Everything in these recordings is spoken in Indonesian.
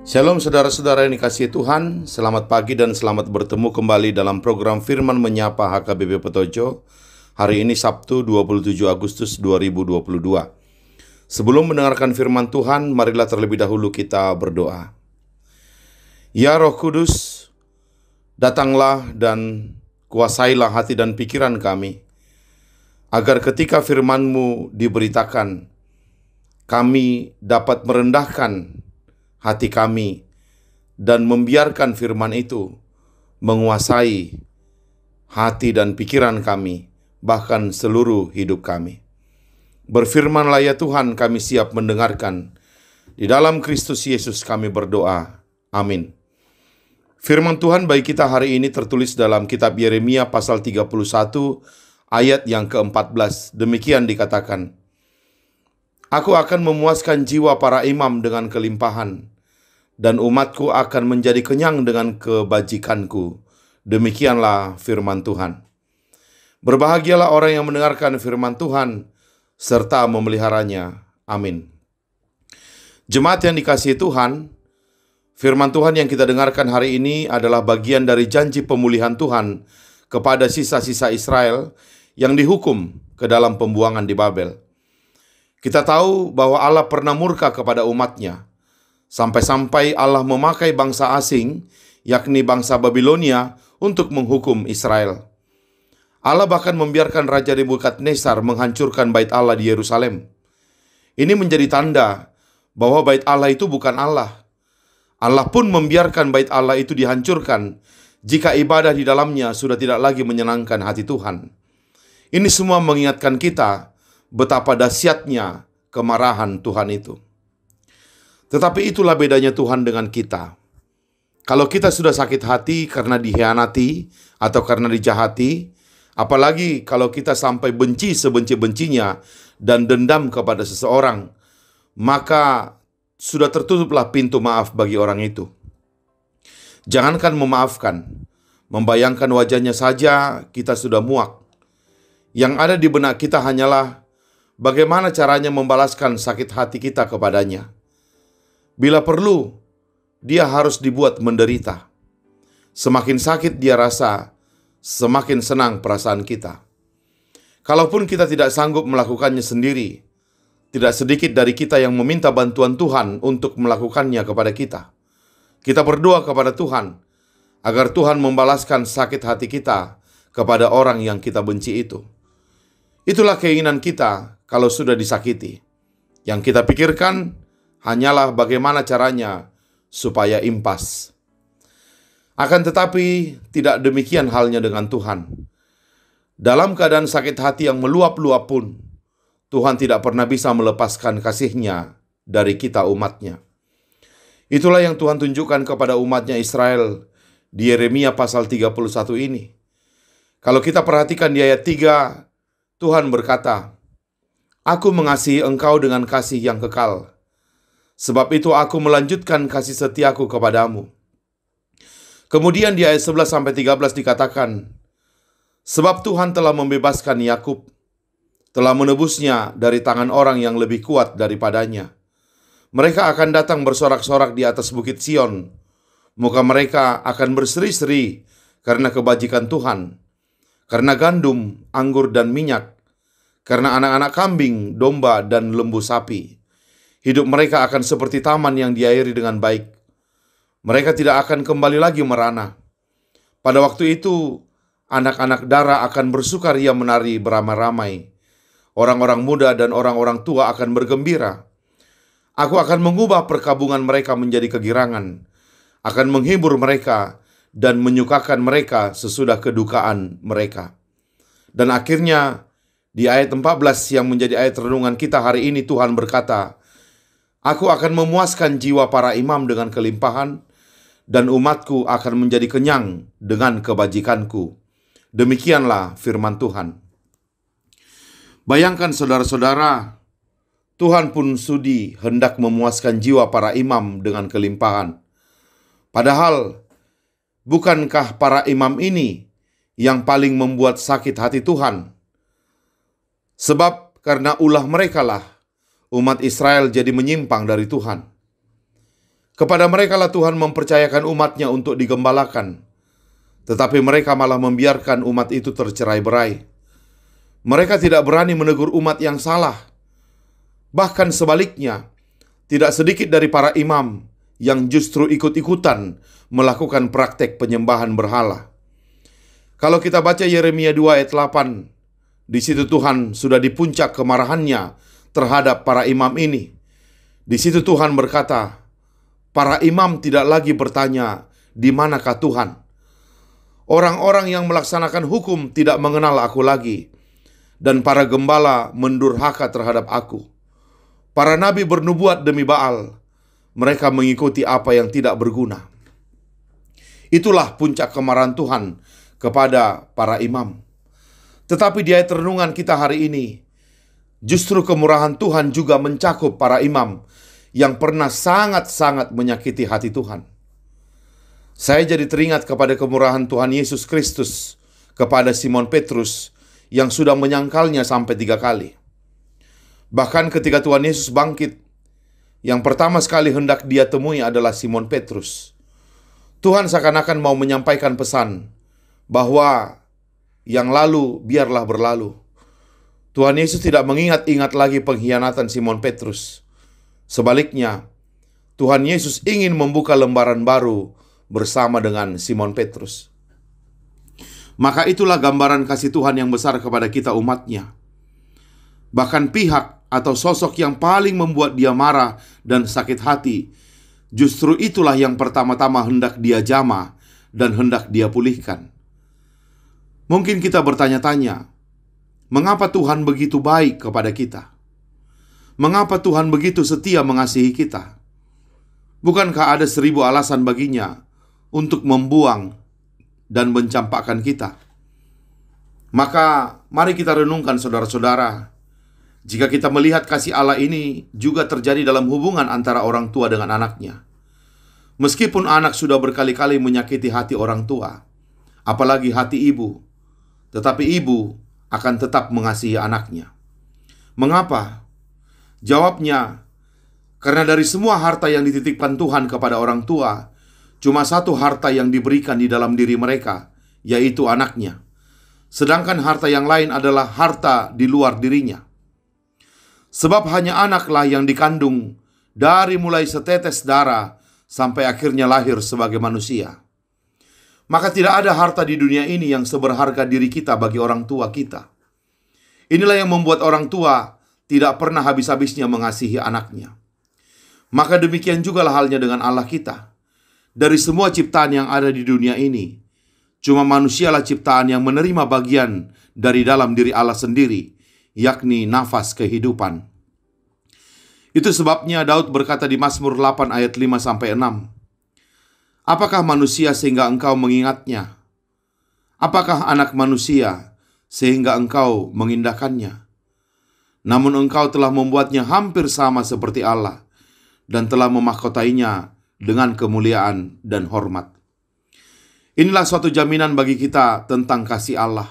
Shalom saudara-saudara yang dikasihi Tuhan, selamat pagi dan selamat bertemu kembali dalam program Firman Menyapa HKBP Petojo. Hari ini Sabtu 27 Agustus 2022. Sebelum mendengarkan firman Tuhan, marilah terlebih dahulu kita berdoa. Ya Roh Kudus, datanglah dan kuasailah hati dan pikiran kami, agar ketika firman-Mu diberitakan, kami dapat merendahkan hati kami dan membiarkan firman itu menguasai hati dan pikiran kami, bahkan seluruh hidup kami. Berfirmanlah ya Tuhan, kami siap mendengarkan. Di dalam Kristus Yesus kami berdoa. Amin. Firman Tuhan bagi kita hari ini tertulis dalam kitab Yeremia pasal 31 ayat yang ke-14. Demikian dikatakan, Aku akan memuaskan jiwa para imam dengan kelimpahan, dan umatku akan menjadi kenyang dengan kebajikanku. Demikianlah firman Tuhan. Berbahagialah orang yang mendengarkan firman Tuhan, serta memeliharanya. Amin. Jemaat yang dikasihi Tuhan, firman Tuhan yang kita dengarkan hari ini adalah bagian dari janji pemulihan Tuhan kepada sisa-sisa Israel yang dihukum ke dalam pembuangan di Babel. Kita tahu bahwa Allah pernah murka kepada umatnya, sampai-sampai Allah memakai bangsa asing, yakni bangsa Babilonia, untuk menghukum Israel. Allah bahkan membiarkan Raja Nebukadnezar menghancurkan bait Allah di Yerusalem. Ini menjadi tanda bahwa bait Allah itu bukan Allah. Allah pun membiarkan bait Allah itu dihancurkan jika ibadah di dalamnya sudah tidak lagi menyenangkan hati Tuhan. Ini semua mengingatkan kita betapa dahsyatnya kemarahan Tuhan itu. Tetapi itulah bedanya Tuhan dengan kita. Kalau kita sudah sakit hati karena dikhianati atau karena dijahati, apalagi kalau kita sampai benci sebenci-bencinya dan dendam kepada seseorang, maka sudah tertutuplah pintu maaf bagi orang itu. Jangankan memaafkan, membayangkan wajahnya saja kita sudah muak. Yang ada di benak kita hanyalah bagaimana caranya membalaskan sakit hati kita kepadanya. Bila perlu, dia harus dibuat menderita. Semakin sakit dia rasa, semakin senang perasaan kita. Kalaupun kita tidak sanggup melakukannya sendiri, tidak sedikit dari kita yang meminta bantuan Tuhan untuk melakukannya kepada kita. Kita berdoa kepada Tuhan, agar Tuhan membalaskan sakit hati kita kepada orang yang kita benci itu. Itulah keinginan kita kalau sudah disakiti. Yang kita pikirkan hanyalah bagaimana caranya supaya impas. Akan tetapi tidak demikian halnya dengan Tuhan. Dalam keadaan sakit hati yang meluap-luap pun, Tuhan tidak pernah bisa melepaskan kasih-Nya dari kita umat-Nya. Itulah yang Tuhan tunjukkan kepada umat-Nya Israel di Yeremia pasal 31 ini. Kalau kita perhatikan di ayat 3, Tuhan berkata, Aku mengasihi engkau dengan kasih yang kekal. Sebab itu aku melanjutkan kasih setiaku kepadamu. Kemudian di ayat 11-13 dikatakan, Sebab Tuhan telah membebaskan Yakub, telah menebusnya dari tangan orang yang lebih kuat daripadanya. Mereka akan datang bersorak-sorak di atas bukit Sion. Muka mereka akan berseri-seri karena kebajikan Tuhan, karena gandum, anggur dan minyak, karena anak-anak kambing, domba dan lembu sapi. Hidup mereka akan seperti taman yang diairi dengan baik. Mereka tidak akan kembali lagi merana. Pada waktu itu, anak-anak dara akan bersukaria menari beramai-ramai. Orang-orang muda dan orang-orang tua akan bergembira. Aku akan mengubah perkabungan mereka menjadi kegirangan, akan menghibur mereka dan menyukakan mereka sesudah kedukaan mereka. Dan akhirnya, di ayat 14 yang menjadi ayat renungan kita hari ini, Tuhan berkata, Aku akan memuaskan jiwa para imam dengan kelimpahan, dan umatku akan menjadi kenyang dengan kebajikanku. Demikianlah firman Tuhan. Bayangkan saudara-saudara, Tuhan pun sudi hendak memuaskan jiwa para imam dengan kelimpahan. Padahal, bukankah para imam ini yang paling membuat sakit hati Tuhan? Sebab karena ulah mereka lah umat Israel jadi menyimpang dari Tuhan. Kepada mereka lah Tuhan mempercayakan umat-Nya untuk digembalakan, tetapi mereka malah membiarkan umat itu tercerai-berai. Mereka tidak berani menegur umat yang salah. Bahkan sebaliknya, tidak sedikit dari para imam yang justru ikut-ikutan melakukan praktek penyembahan berhala. Kalau kita baca Yeremia 2 ayat 8, di situ Tuhan sudah di puncak kemarahannya terhadap para imam ini. Di situ Tuhan berkata, para imam tidak lagi bertanya, "Di manakah Tuhan?" Orang-orang yang melaksanakan hukum tidak mengenal aku lagi, dan para gembala mendurhaka terhadap aku. Para nabi bernubuat demi Baal, mereka mengikuti apa yang tidak berguna. Itulah puncak kemarahan Tuhan kepada para imam. Tetapi di ayat renungan kita hari ini, justru kemurahan Tuhan juga mencakup para imam yang pernah sangat-sangat menyakiti hati Tuhan. Saya jadi teringat kepada kemurahan Tuhan Yesus Kristus kepada Simon Petrus yang sudah menyangkalnya sampai 3 kali. Bahkan ketika Tuhan Yesus bangkit, yang pertama sekali hendak dia temui adalah Simon Petrus. Tuhan seakan-akan mau menyampaikan pesan bahwa yang lalu biarlah berlalu. Tuhan Yesus tidak mengingat-ingat lagi pengkhianatan Simon Petrus. Sebaliknya, Tuhan Yesus ingin membuka lembaran baru bersama dengan Simon Petrus. Maka itulah gambaran kasih Tuhan yang besar kepada kita umat-Nya. Bahkan pihak atau sosok yang paling membuat dia marah dan sakit hati, justru itulah yang pertama-tama hendak dia jamah dan hendak dia pulihkan. Mungkin kita bertanya-tanya, mengapa Tuhan begitu baik kepada kita? Mengapa Tuhan begitu setia mengasihi kita? Bukankah ada 1000 alasan baginya untuk membuang dan mencampakkan kita? Maka mari kita renungkan saudara-saudara, jika kita melihat kasih Allah ini juga terjadi dalam hubungan antara orang tua dengan anaknya. Meskipun anak sudah berkali-kali menyakiti hati orang tua, apalagi hati ibu, tetapi ibu akan tetap mengasihi anaknya. Mengapa? Jawabnya, karena dari semua harta yang dititipkan Tuhan kepada orang tua, cuma satu harta yang diberikan di dalam diri mereka, yaitu anaknya. Sedangkan harta yang lain adalah harta di luar dirinya. Sebab hanya anaklah yang dikandung dari mulai setetes darah sampai akhirnya lahir sebagai manusia. Maka tidak ada harta di dunia ini yang seberharga diri kita bagi orang tua kita. Inilah yang membuat orang tua tidak pernah habis-habisnya mengasihi anaknya. Maka demikian jugalah halnya dengan Allah kita. Dari semua ciptaan yang ada di dunia ini, cuma manusialah ciptaan yang menerima bagian dari dalam diri Allah sendiri, yakni nafas kehidupan. Itu sebabnya Daud berkata di Mazmur 8 ayat 5-6, "Apakah manusia sehingga engkau mengingatnya? Apakah anak manusia sehingga engkau mengindahkannya? Namun engkau telah membuatnya hampir sama seperti Allah dan telah memahkotainya dengan kemuliaan dan hormat." Inilah suatu jaminan bagi kita tentang kasih Allah,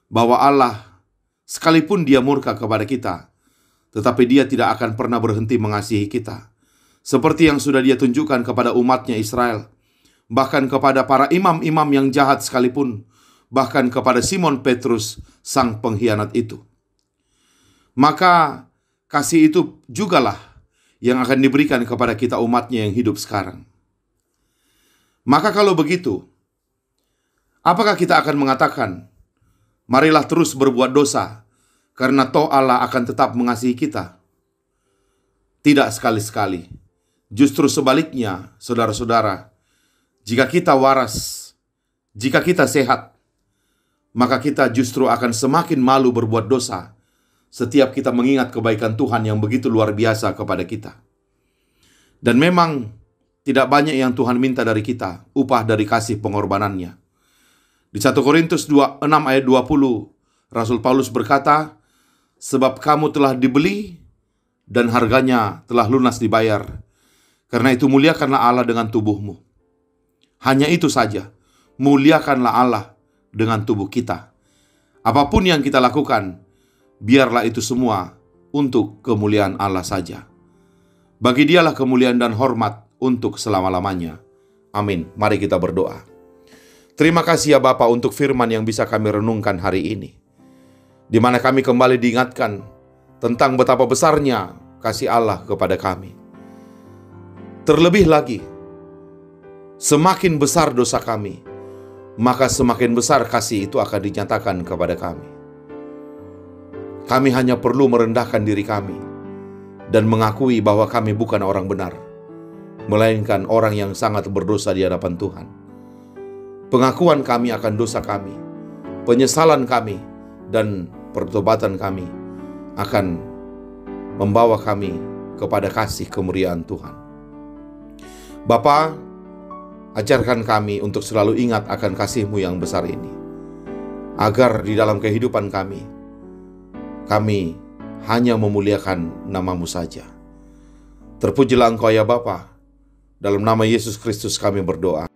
bahwa Allah, sekalipun Dia murka kepada kita, tetapi Dia tidak akan pernah berhenti mengasihi kita, seperti yang sudah Dia tunjukkan kepada umat-Nya Israel, bahkan kepada para imam-imam yang jahat sekalipun, bahkan kepada Simon Petrus, sang pengkhianat itu. Maka kasih itu jugalah yang akan diberikan kepada kita umat-Nya yang hidup sekarang. Maka kalau begitu, apakah kita akan mengatakan, marilah terus berbuat dosa, karena toh Allah akan tetap mengasihi kita? Tidak sekali-sekali. Justru sebaliknya, saudara-saudara, jika kita waras, jika kita sehat, maka kita justru akan semakin malu berbuat dosa setiap kita mengingat kebaikan Tuhan yang begitu luar biasa kepada kita. Dan memang tidak banyak yang Tuhan minta dari kita, upah dari kasih pengorbanannya. Di 1 Korintus 6 ayat 20, Rasul Paulus berkata, "Sebab kamu telah dibeli dan harganya telah lunas dibayar. Karena itu muliakanlah Allah dengan tubuhmu." Hanya itu saja, muliakanlah Allah dengan tubuh kita. Apapun yang kita lakukan, biarlah itu semua untuk kemuliaan Allah saja. Bagi Dialah kemuliaan dan hormat untuk selama-lamanya. Amin. Mari kita berdoa. Terima kasih ya Bapa untuk firman yang bisa kami renungkan hari ini, di mana kami kembali diingatkan tentang betapa besarnya kasih Allah kepada kami. Terlebih lagi, semakin besar dosa kami, maka semakin besar kasih itu akan dinyatakan kepada kami. Kami hanya perlu merendahkan diri kami dan mengakui bahwa kami bukan orang benar, melainkan orang yang sangat berdosa di hadapan Tuhan. Pengakuan kami akan dosa kami, penyesalan kami, dan pertobatan kami akan membawa kami kepada kasih kemuliaan Tuhan. Bapa, ajarkan kami untuk selalu ingat akan kasih-Mu yang besar ini, agar di dalam kehidupan kami hanya memuliakan nama-Mu saja. Terpujilah Engkau ya Bapa, dalam nama Yesus Kristus kami berdoa.